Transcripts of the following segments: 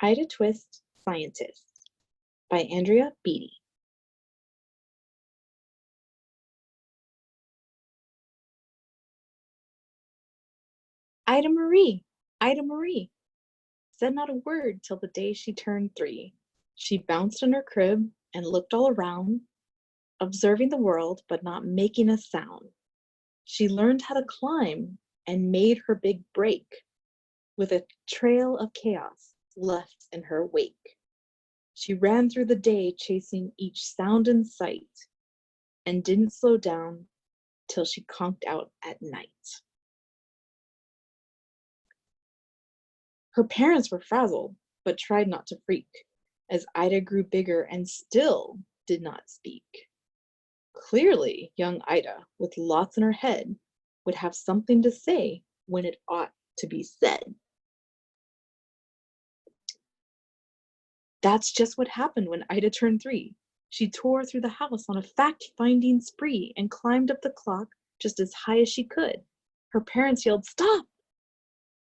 Ida Twist, Scientist by Andrea Beattie. Ida Marie, Ida Marie, said not a word till the day she turned 3. She bounced in her crib and looked all around, observing the world but not making a sound. She learned how to climb and made her big break, with a trail of chaos left in her wake. She ran through the day chasing each sound in sight, and didn't slow down till she conked out at night. Her parents were frazzled, but tried not to freak, as Ida grew bigger and still did not speak. Clearly, young Ida, with lots in her head, would have something to say when it ought to be said. That's just what happened when Ida turned 3. She tore through the house on a fact-finding spree and climbed up the clock just as high as she could. Her parents yelled, "Stop!"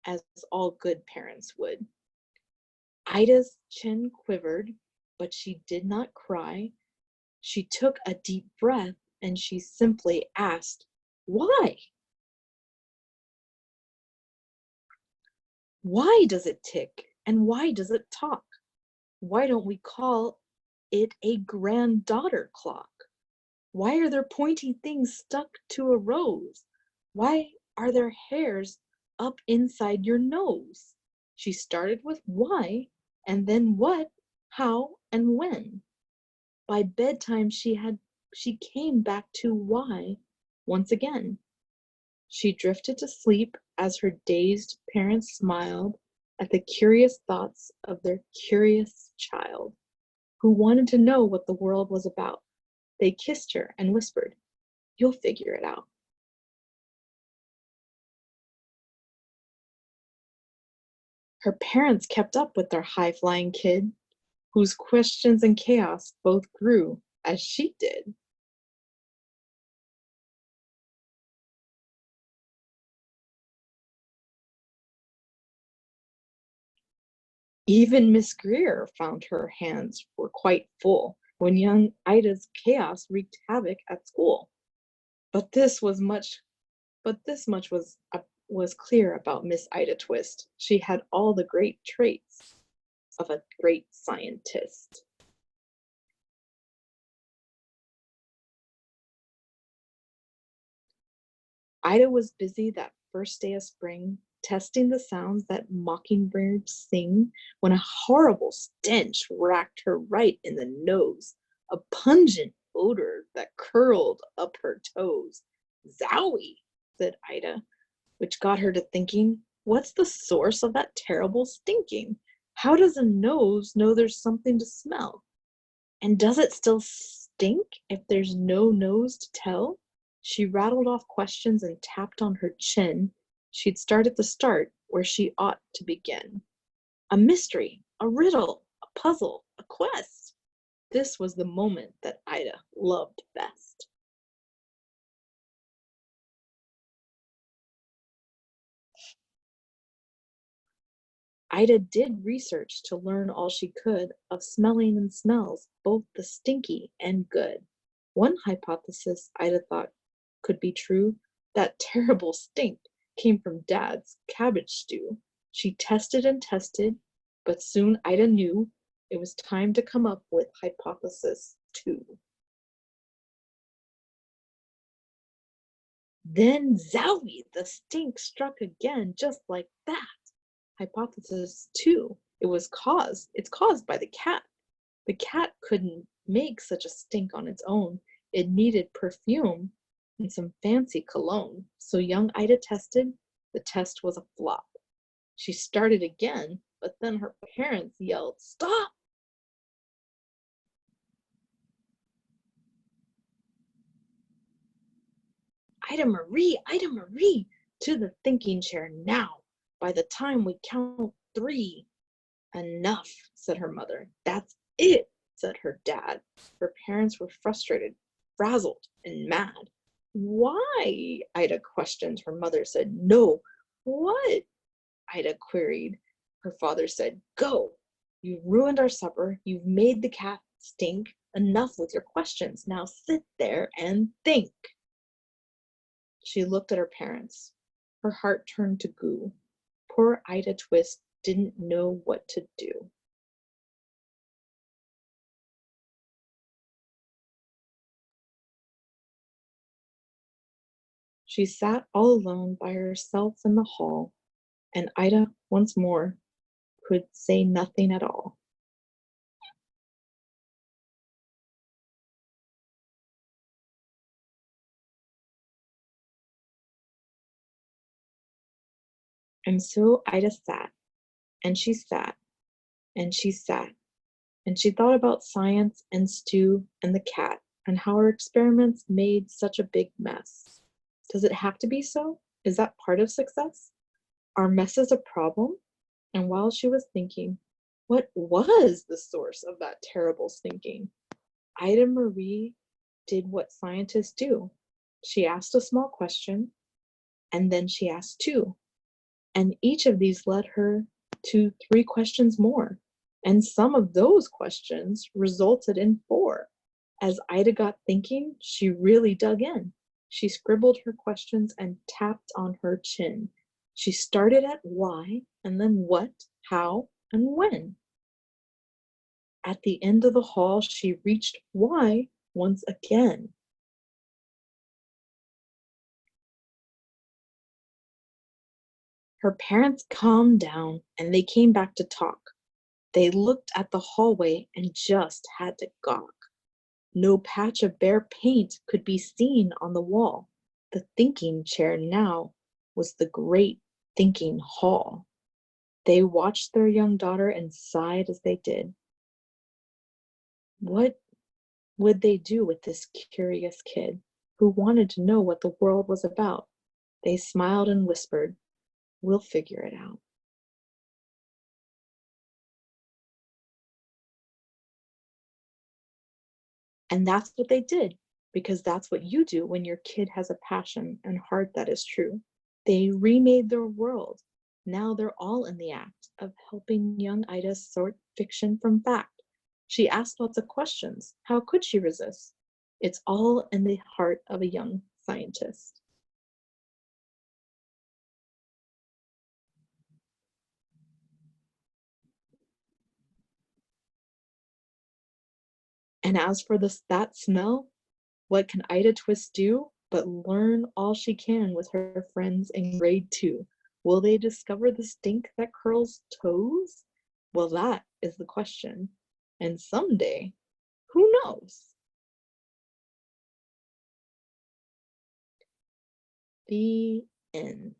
as all good parents would. Ida's chin quivered, but she did not cry. She took a deep breath and she simply asked, "Why? Why does it tick and why does it talk? Why don't we call it a granddaughter clock? Why are there pointy things stuck to a rose? Why are there hairs up inside your nose?" She started with why, and then what, how, and when. By bedtime she came back to why once again. She drifted to sleep as her dazed parents smiled at the curious thoughts of their curious child, who wanted to know what the world was about. They kissed her and whispered, "You'll figure it out." Her parents kept up with their high-flying kid, whose questions and chaos both grew as she did. Even Miss Greer found her hands were quite full when young Ida's chaos wreaked havoc at school. But this much was clear about Miss Ida Twist. She had all the great traits of a great scientist. Ida was busy that first day of spring, testing the sounds that mockingbirds sing, when a horrible stench racked her right in the nose, a pungent odor that curled up her toes. "Zowie!" said Ida, which got her to thinking, what's the source of that terrible stinking? How does a nose know there's something to smell? And does it still stink if there's no nose to tell? She rattled off questions and tapped on her chin. She'd start at the start, where she ought to begin. A mystery, a riddle, a puzzle, a quest. This was the moment that Ida loved best. Ida did research to learn all she could of smelling and smells, both the stinky and good. One hypothesis Ida thought could be true, that terrible stink came from Dad's cabbage stew. She tested and tested, but soon Ida knew it was time to come up with hypothesis 2. Then zowie, the stink struck again, just like that. Hypothesis 2, it's caused by the cat. The cat couldn't make such a stink on its own. It needed perfume and some fancy cologne. So young Ida tested. The test was a flop. She started again, but then her parents yelled, "Stop!" Ida Marie, to the thinking chair now. By the time we count 3. "Enough," said her mother. "That's it," said her dad. Her parents were frustrated, frazzled, and mad. "Why?" Ida questioned. Her mother said, "No." "What?" Ida queried. Her father said, "Go." You've ruined our supper. You've made the cat stink. Enough with your questions. Now sit there and think. She looked at her parents. Her heart turned to goo. Poor Ida Twist didn't know what to do. She sat all alone by herself in the hall, and Ida once more could say nothing at all. And so Ida sat, and she sat, and she sat, and she thought about science and Stu and the cat and how her experiments made such a big mess. Does it have to be so? Is that part of success? Are messes a problem? And while she was thinking, what was the source of that terrible thinking? Ida Marie did what scientists do. She asked a small question, and then she asked two. And each of these led her to 3 questions more. And some of those questions resulted in 4. As Ida got thinking, she really dug in. She scribbled her questions and tapped on her chin. She started at why, and then what, how, and when. At the end of the hall, she reached why once again. Her parents calmed down and they came back to talk. They looked at the hallway and just had to gawk. No patch of bare paint could be seen on the wall. The thinking chair now was the great thinking hall. They watched their young daughter and sighed as they did. What would they do with this curious kid who wanted to know what the world was about? They smiled and whispered, "We'll figure it out." And that's what they did, because that's what you do when your kid has a passion and heart that is true. They remade their world. Now they're all in the act of helping young Ida sort fiction from fact. She asked lots of questions. How could she resist? It's all in the heart of a young scientist. And as for that smell, what can Ida Twist do but learn all she can with her friends in grade 2? Will they discover the stink that curls toes? Well, that is the question. And someday, who knows? The end.